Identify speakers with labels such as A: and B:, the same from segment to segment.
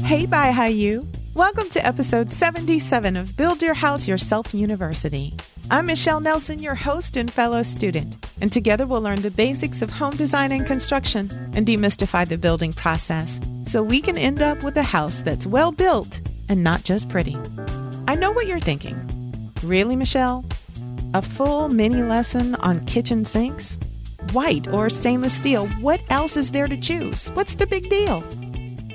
A: Hey BYHYU! Welcome to episode 77 of Build Your House Yourself University. I'm Michelle Nelson, your host and fellow student, and together we'll learn the basics of home design and construction and demystify the building process so we can end up with a house that's well built and not just pretty. I know what you're thinking. Really, Michelle? A full mini lesson on kitchen sinks? White or stainless steel? What else is there to choose? What's the big deal?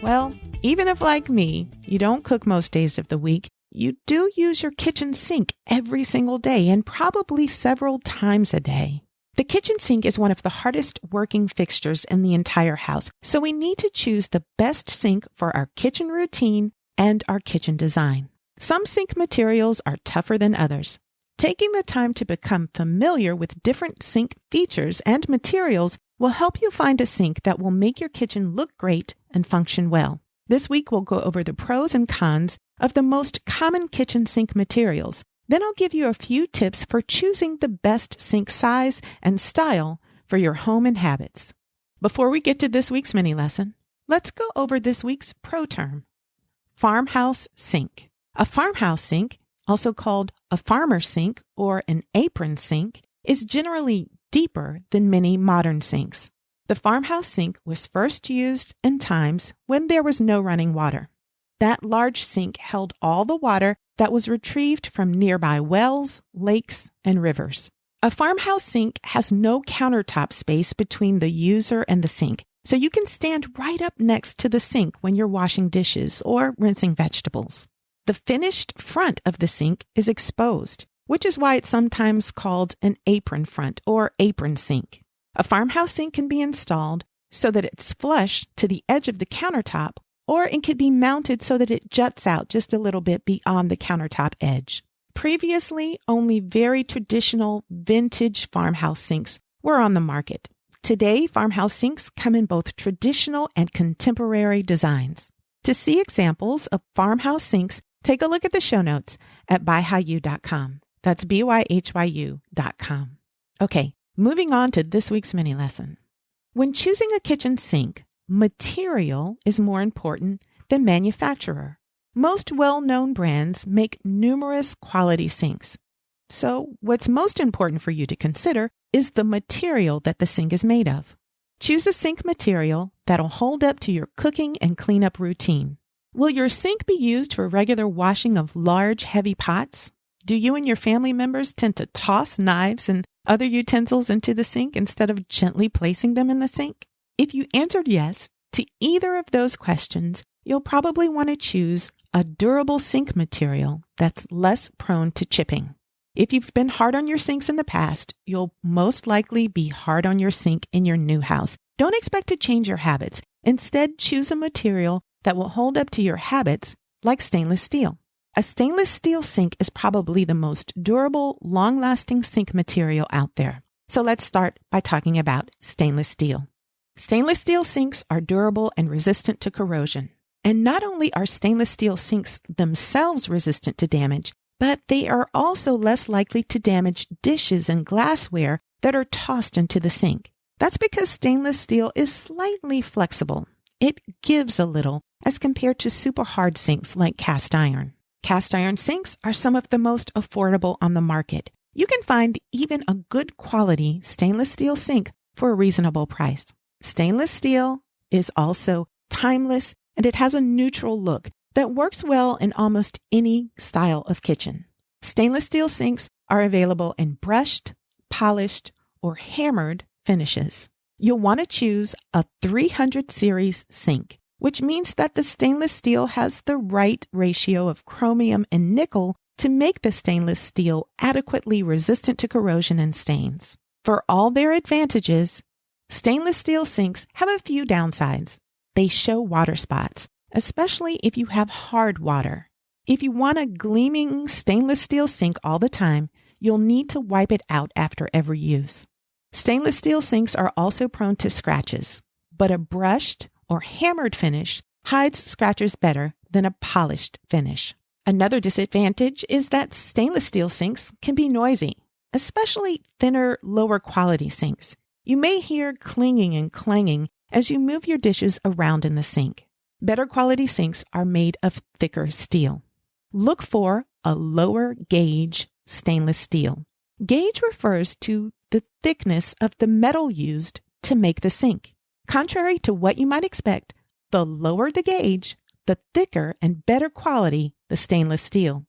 A: Well, even if, like me, you don't cook most days of the week, you do use your kitchen sink every single day and probably several times a day. The kitchen sink is one of the hardest working fixtures in the entire house, so we need to choose the best sink for our kitchen routine and our kitchen design. Some sink materials are tougher than others. Taking the time to become familiar with different sink features and materials will help you find a sink that will make your kitchen look great and function well. This week, we'll go over the pros and cons of the most common kitchen sink materials. Then I'll give you a few tips for choosing the best sink size and style for your home and habits. Before we get to this week's mini lesson, let's go over this week's pro term. Farmhouse sink. A farmhouse sink, also called a farmer sink or an apron sink, is generally deeper than many modern sinks. The farmhouse sink was first used in times when there was no running water. That large sink held all the water that was retrieved from nearby wells, lakes, and rivers. A farmhouse sink has no countertop space between the user and the sink, so you can stand right up next to the sink when you're washing dishes or rinsing vegetables. The finished front of the sink is exposed, which is why it's sometimes called an apron front or apron sink. A farmhouse sink can be installed so that it's flush to the edge of the countertop, or it can be mounted so that it juts out just a little bit beyond the countertop edge. Previously, only very traditional vintage farmhouse sinks were on the market. Today, farmhouse sinks come in both traditional and contemporary designs. To see examples of farmhouse sinks, take a look at the show notes at BYHYU.com. That's BYHYU.com. Okay. Moving on to this week's mini lesson. When choosing a kitchen sink, material is more important than manufacturer. Most well-known brands make numerous quality sinks. So what's most important for you to consider is the material that the sink is made of. Choose a sink material that'll hold up to your cooking and cleanup routine. Will your sink be used for regular washing of large, heavy pots? Do you and your family members tend to toss knives and other utensils into the sink instead of gently placing them in the sink? If you answered yes to either of those questions, you'll probably want to choose a durable sink material that's less prone to chipping. If you've been hard on your sinks in the past, you'll most likely be hard on your sink in your new house. Don't expect to change your habits. Instead, choose a material that will hold up to your habits, like stainless steel. A stainless steel sink is probably the most durable, long-lasting sink material out there. So let's start by talking about stainless steel. Stainless steel sinks are durable and resistant to corrosion. And not only are stainless steel sinks themselves resistant to damage, but they are also less likely to damage dishes and glassware that are tossed into the sink. That's because stainless steel is slightly flexible. It gives a little as compared to super hard sinks like cast iron. Cast iron sinks are some of the most affordable on the market. You can find even a good quality stainless steel sink for a reasonable price. Stainless steel is also timeless, and it has a neutral look that works well in almost any style of kitchen. Stainless steel sinks are available in brushed, polished, or hammered finishes. You'll want to choose a 300 series sink, which means that the stainless steel has the right ratio of chromium and nickel to make the stainless steel adequately resistant to corrosion and stains. For all their advantages, stainless steel sinks have a few downsides. They show water spots, especially if you have hard water. If you want a gleaming stainless steel sink all the time, you'll need to wipe it out after every use. Stainless steel sinks are also prone to scratches, but a brushed or hammered finish hides scratches better than a polished finish. Another disadvantage is that stainless steel sinks can be noisy, especially thinner, lower quality sinks. You may hear clinging and clanging as you move your dishes around in the sink. Better quality sinks are made of thicker steel. Look for a lower gauge stainless steel. Gauge refers to the thickness of the metal used to make the sink. Contrary to what you might expect, the lower the gauge, the thicker and better quality the stainless steel.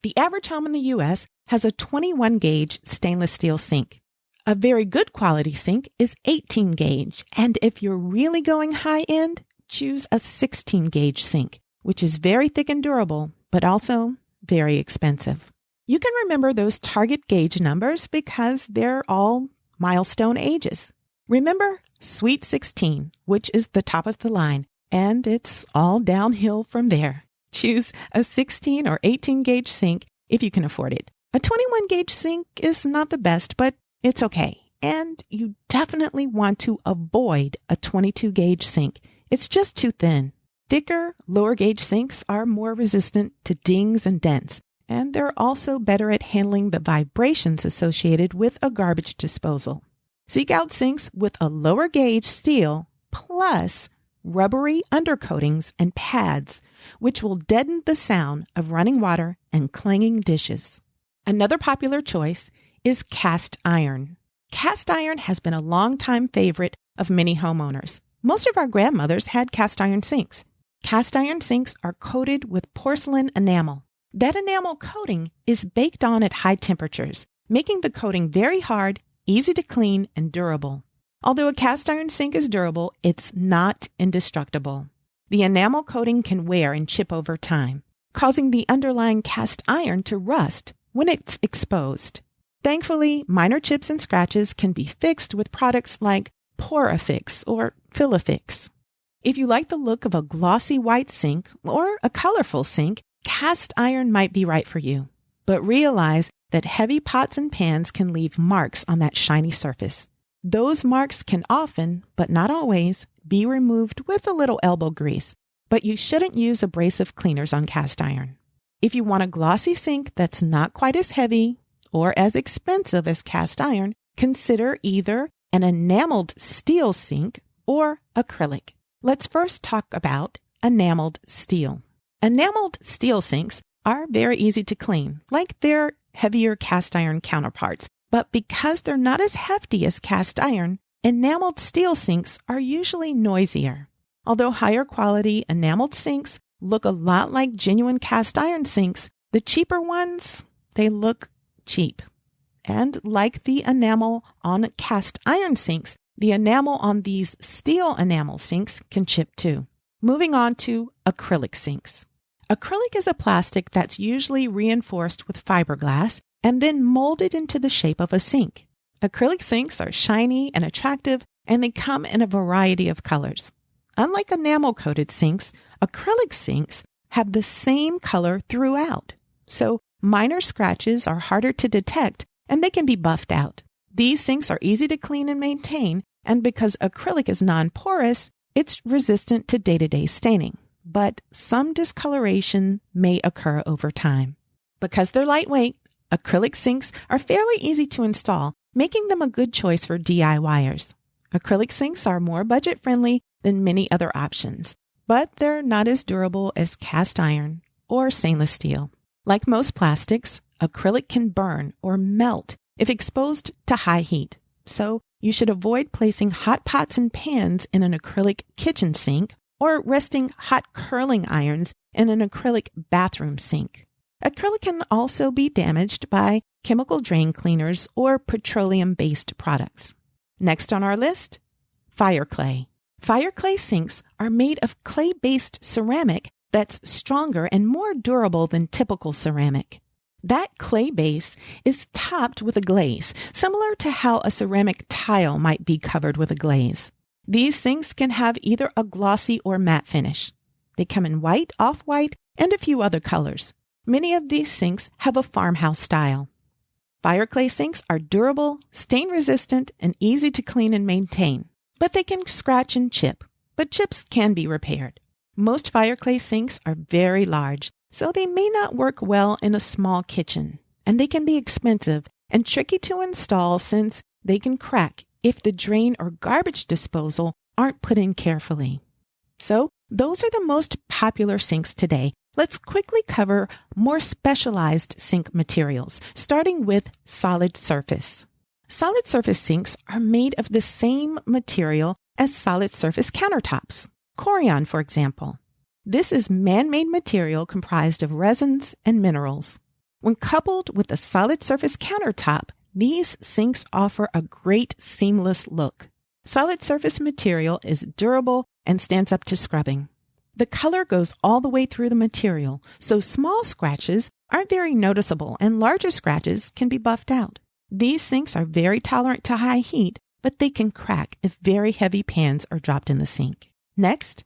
A: The average home in the U.S. has a 21 gauge stainless steel sink. A very good quality sink is 18 gauge, and if you're really going high end, choose a 16 gauge sink, which is very thick and durable, but also very expensive. You can remember those target gauge numbers because they're all milestone ages. Remember Sweet 16, which is the top of the line, and it's all downhill from there. Choose a 16 or 18 gauge sink if you can afford it. A 21 gauge sink is not the best, but it's okay. And you definitely want to avoid a 22 gauge sink. It's just too thin. Thicker, lower gauge sinks are more resistant to dings and dents, and they're also better at handling the vibrations associated with a garbage disposal. Seek out sinks with a lower gauge steel plus rubbery undercoatings and pads, which will deaden the sound of running water and clanging dishes. Another popular choice is cast iron. Cast iron has been a long-time favorite of many homeowners. Most of our grandmothers had cast iron sinks. Cast iron sinks are coated with porcelain enamel. That enamel coating is baked on at high temperatures, making the coating very hard, easy to clean, and durable. Although a cast iron sink is durable, it's not indestructible. The enamel coating can wear and chip over time, causing the underlying cast iron to rust when it's exposed. Thankfully, minor chips and scratches can be fixed with products like Porafix or Filafix. If you like the look of a glossy white sink or a colorful sink, cast iron might be right for you. But realize that heavy pots and pans can leave marks on that shiny surface. Those marks can often, but not always, be removed with a little elbow grease, but you shouldn't use abrasive cleaners on cast iron. If you want a glossy sink that's not quite as heavy or as expensive as cast iron, consider either an enameled steel sink or acrylic. Let's first talk about enameled steel. Enameled steel sinks are very easy to clean, like their heavier cast iron counterparts. But because they're not as hefty as cast iron, enameled steel sinks are usually noisier. Although higher quality enameled sinks look a lot like genuine cast iron sinks, the cheaper ones, they look cheap. And like the enamel on cast iron sinks, the enamel on these steel enamel sinks can chip too. Moving on to acrylic sinks. Acrylic is a plastic that's usually reinforced with fiberglass and then molded into the shape of a sink. Acrylic sinks are shiny and attractive, and they come in a variety of colors. Unlike enamel-coated sinks, acrylic sinks have the same color throughout. So minor scratches are harder to detect, and they can be buffed out. These sinks are easy to clean and maintain, and because acrylic is non-porous, it's resistant to day-to-day staining. But some discoloration may occur over time. Because they're lightweight, acrylic sinks are fairly easy to install, making them a good choice for DIYers. Acrylic sinks are more budget-friendly than many other options, but they're not as durable as cast iron or stainless steel. Like most plastics, acrylic can burn or melt if exposed to high heat. So you should avoid placing hot pots and pans in an acrylic kitchen sink or resting hot curling irons in an acrylic bathroom sink. Acrylic can also be damaged by chemical drain cleaners or petroleum-based products. Next on our list, fire clay. Fire clay sinks are made of clay-based ceramic that's stronger and more durable than typical ceramic. That clay base is topped with a glaze, similar to how a ceramic tile might be covered with a glaze. These sinks can have either a glossy or matte finish. They come in white, off-white, and a few other colors. Many of these sinks have a farmhouse style. Fire clay sinks are durable, stain-resistant, and easy to clean and maintain, but they can scratch and chip, but chips can be repaired. Most fire clay sinks are very large, so they may not work well in a small kitchen, and they can be expensive and tricky to install since they can crack if the drain or garbage disposal aren't put in carefully. So Those are the most popular sinks today. Let's quickly cover more specialized sink materials, starting with solid surface. Solid surface sinks are made of the same material as solid surface countertops. Corian, for example. This is man-made material comprised of resins and minerals. When coupled with a solid surface countertop, these sinks offer a great seamless look. Solid surface material is durable and stands up to scrubbing. The color goes all the way through the material, so small scratches aren't very noticeable and larger scratches can be buffed out. These sinks are very tolerant to high heat, but they can crack if very heavy pans are dropped in the sink. Next,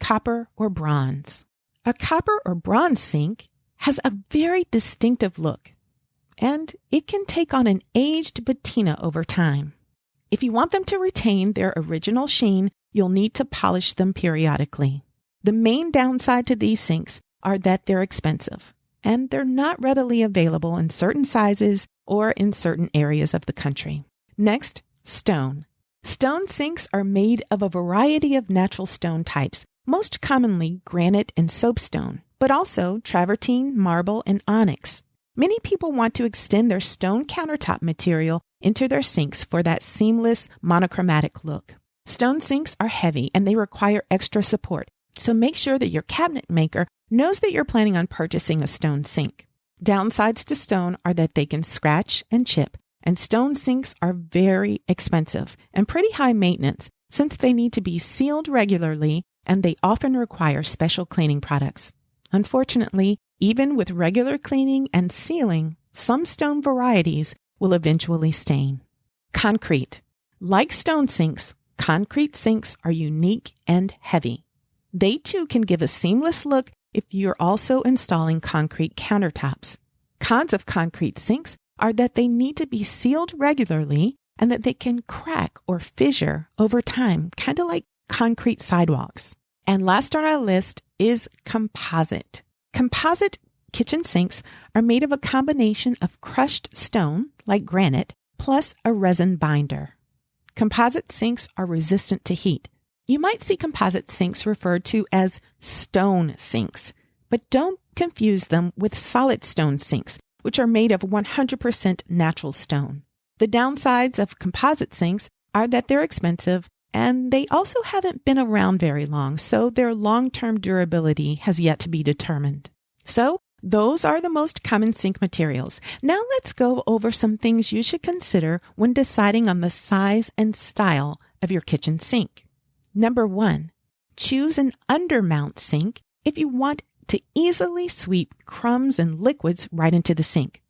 A: copper or bronze. A copper or bronze sink has a very distinctive look, and it can take on an aged patina over time. If you want them to retain their original sheen, you'll need to polish them periodically. The main downside to these sinks are that they're expensive, and they're not readily available in certain sizes or in certain areas of the country. Next, stone. Stone sinks are made of a variety of natural stone types, most commonly granite and soapstone, but also travertine, marble, and onyx. Many people want to extend their stone countertop material into their sinks for that seamless, monochromatic look. Stone sinks are heavy and they require extra support, so make sure that your cabinet maker knows that you're planning on purchasing a stone sink. Downsides to stone are that they can scratch and chip, and stone sinks are very expensive and pretty high maintenance since they need to be sealed regularly and they often require special cleaning products. Unfortunately, even with regular cleaning and sealing, some stone varieties will eventually stain. Concrete. Like stone sinks, concrete sinks are unique and heavy. They too can give a seamless look if you're also installing concrete countertops. Cons of concrete sinks are that they need to be sealed regularly and that they can crack or fissure over time, kind of like concrete sidewalks. And last on our list is composite. Composite kitchen sinks are made of a combination of crushed stone, like granite, plus a resin binder. Composite sinks are resistant to heat. You might see composite sinks referred to as stone sinks, but don't confuse them with solid stone sinks, which are made of 100% natural stone. The downsides of composite sinks are that they're expensive and they also haven't been around very long, so their long-term durability has yet to be determined. So, those are the most common sink materials. Now let's go over some things you should consider when deciding on the size and style of your kitchen sink. Number 1, choose an undermount sink if you want to easily sweep crumbs and liquids right into the sink.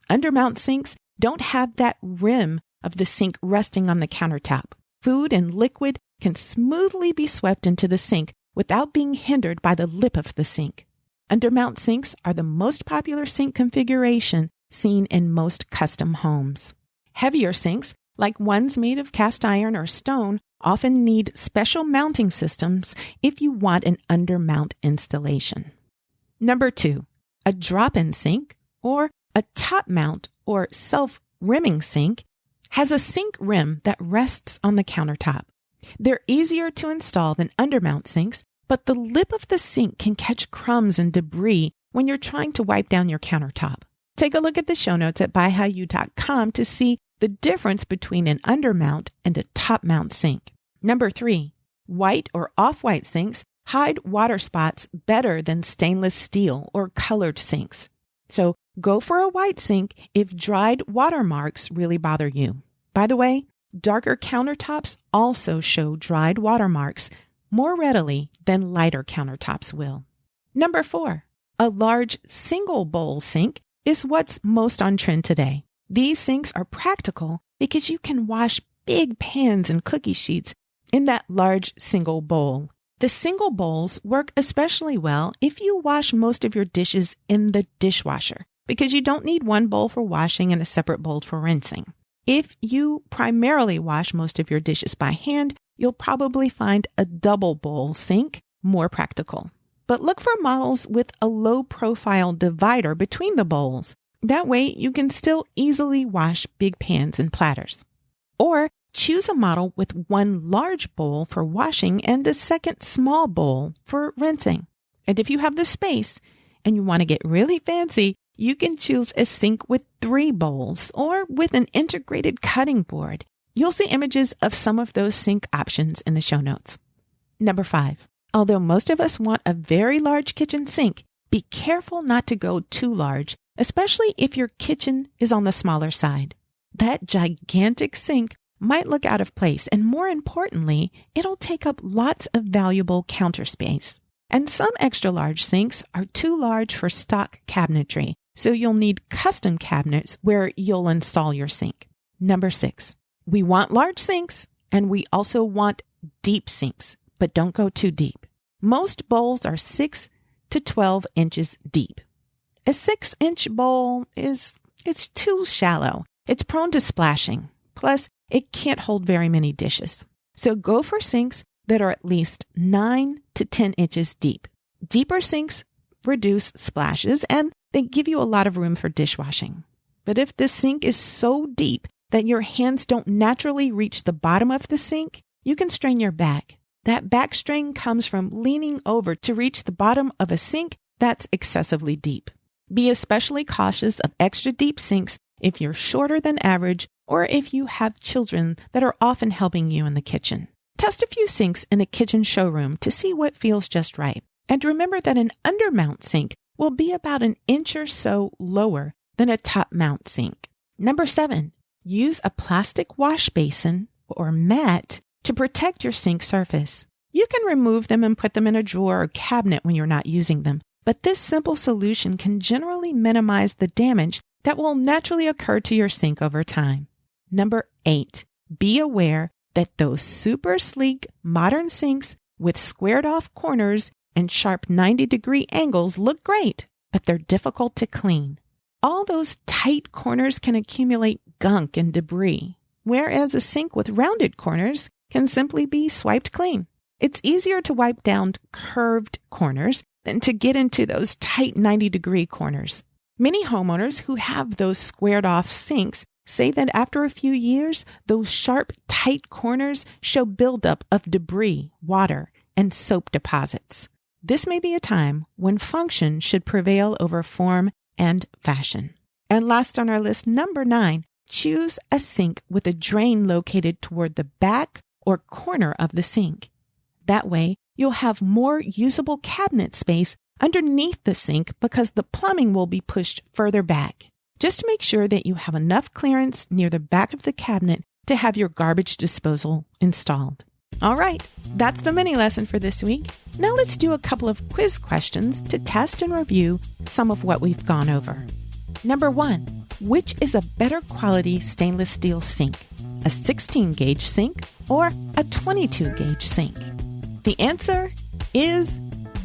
A: Undermount sinks don't have that rim of the sink resting on the countertop. Food and liquid can smoothly be swept into the sink without being hindered by the lip of the sink. Undermount sinks are the most popular sink configuration seen in most custom homes. Heavier sinks, like ones made of cast iron or stone, often need special mounting systems if you want an undermount installation. Number 2, a drop-in sink or a top mount or self-rimming sink has a sink rim that rests on the countertop. They're easier to install than undermount sinks, but the lip of the sink can catch crumbs and debris when you're trying to wipe down your countertop. Take a look at the show notes at BYHYU.com to see the difference between an undermount and a top mount sink. Number 3, white or off-white sinks hide water spots better than stainless steel or colored sinks. So go for a white sink if dried watermarks really bother you. By the way, darker countertops also show dried watermarks more readily than lighter countertops will. Number 4, a large single bowl sink is what's most on trend today. These sinks are practical because you can wash big pans and cookie sheets in that large single bowl. The single bowls work especially well if you wash most of your dishes in the dishwasher because you don't need one bowl for washing and a separate bowl for rinsing. If you primarily wash most of your dishes by hand, you'll probably find a double bowl sink more practical. But look for models with a low profile divider between the bowls. That way you can still easily wash big pans and platters. Or choose a model with one large bowl for washing and a second small bowl for rinsing. And if you have the space and you want to get really fancy, you can choose a sink with 3 bowls or with an integrated cutting board. You'll see images of some of those sink options in the show notes. Number 5, although most of us want a very large kitchen sink, be careful not to go too large, especially if your kitchen is on the smaller side. That gigantic sink might look out of place, and more importantly, it'll take up lots of valuable counter space. And some extra large sinks are too large for stock cabinetry, so you'll need custom cabinets where you'll install your sink. Number 6, we want large sinks, and we also want deep sinks, but don't go too deep. Most bowls are 6 to 12 inches deep. A 6-inch bowl it's too shallow. It's prone to splashing. Plus, it can't hold very many dishes. So go for sinks that are at least 9 to 10 inches deep. Deeper sinks reduce splashes and they give you a lot of room for dishwashing. But if the sink is so deep that your hands don't naturally reach the bottom of the sink, you can strain your back. That back strain comes from leaning over to reach the bottom of a sink that's excessively deep. Be especially cautious of extra deep sinks if you're shorter than average or if you have children that are often helping you in the kitchen. Test a few sinks in a kitchen showroom to see what feels just right. And remember that an undermount sink will be about an inch or so lower than a top mount sink. Number 7, use a plastic wash basin or mat to protect your sink surface. You can remove them and put them in a drawer or cabinet when you're not using them, but this simple solution can generally minimize the damage that will naturally occur to your sink over time. Number 8, be aware that those super sleek modern sinks with squared off corners and sharp 90-degree angles look great, but they're difficult to clean. All those tight corners can accumulate gunk and debris, whereas a sink with rounded corners can simply be swiped clean. It's easier to wipe down curved corners than to get into those tight 90-degree corners. Many homeowners who have those squared off sinks say that after a few years, those sharp, tight corners show buildup of debris, water, and soap deposits. This may be a time when function should prevail over form and fashion. And last on our list, number 9, choose a sink with a drain located toward the back or corner of the sink. That way, you'll have more usable cabinet space underneath the sink because the plumbing will be pushed further back. Just make sure that you have enough clearance near the back of the cabinet to have your garbage disposal installed. All right, that's the mini lesson for this week. Now let's do a couple of quiz questions to test and review some of what we've gone over. Number 1, which is a better quality stainless steel sink? A 16-gauge sink or a 22-gauge sink? The answer is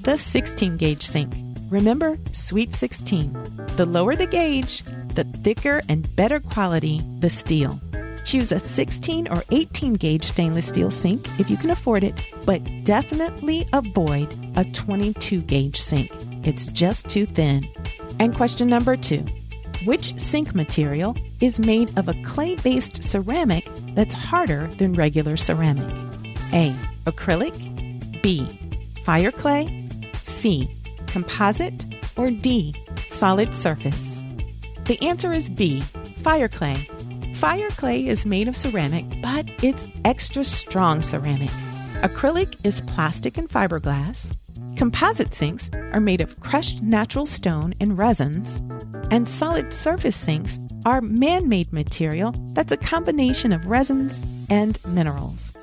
A: the 16-gauge sink. Remember, sweet 16. The lower the gauge, the thicker and better quality the steel. Choose a 16 or 18-gauge stainless steel sink if you can afford it, but definitely avoid a 22-gauge sink. It's just too thin. And question number 2, which sink material is made of a clay-based ceramic that's harder than regular ceramic? A, acrylic, B, fire clay, C, composite, or D, solid surface? The answer is B, fire clay. Fire clay is made of ceramic, but it's extra strong ceramic. Acrylic is plastic and fiberglass. Composite sinks are made of crushed natural stone and resins. And solid surface sinks are man-made material that's a combination of resins and minerals.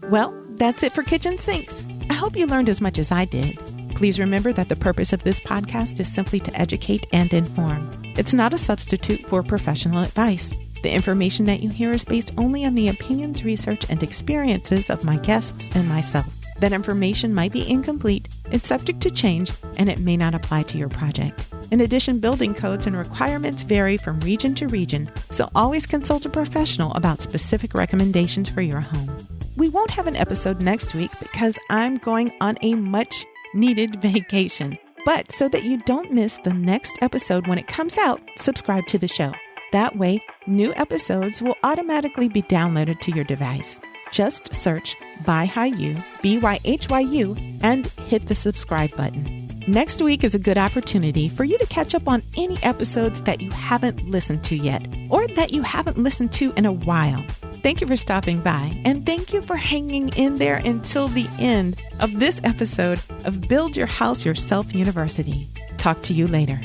A: Well, that's it for kitchen sinks. I hope you learned as much as I did. Please remember that the purpose of this podcast is simply to educate and inform. It's not a substitute for professional advice. The information that you hear is based only on the opinions, research, and experiences of my guests and myself. That information might be incomplete, it's subject to change, and it may not apply to your project. In addition, building codes and requirements vary from region to region, so always consult a professional about specific recommendations for your home. We won't have an episode next week because I'm going on a much-needed vacation. But so that you don't miss the next episode when it comes out, subscribe to the show. That way, New episodes will automatically be downloaded to your device. Just search BYHYU, BYHYU, and hit the subscribe button. Next week is a good opportunity for you to catch up on any episodes that you haven't listened to yet, or that you haven't listened to in a while. Thank you for stopping by, and thank you for hanging in there until the end of this episode of Build Your House Yourself University. Talk to you later.